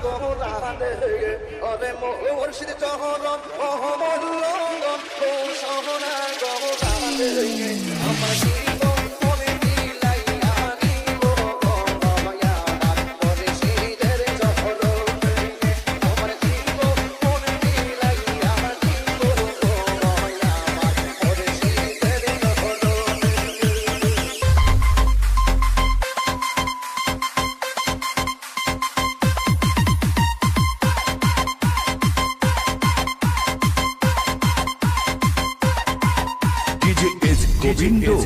গৌরানে অরে মুর্শিদ চহরন মহমল্লন ও সোনা গৌরানে আমার জীবন মনে দিলাইয়া নিব গয়া মুর্শিদের চহরনে আমার জীবন মনে দিলাইয়া নিব গয়া মুর্শিদের চহরনে। DJ S Govindo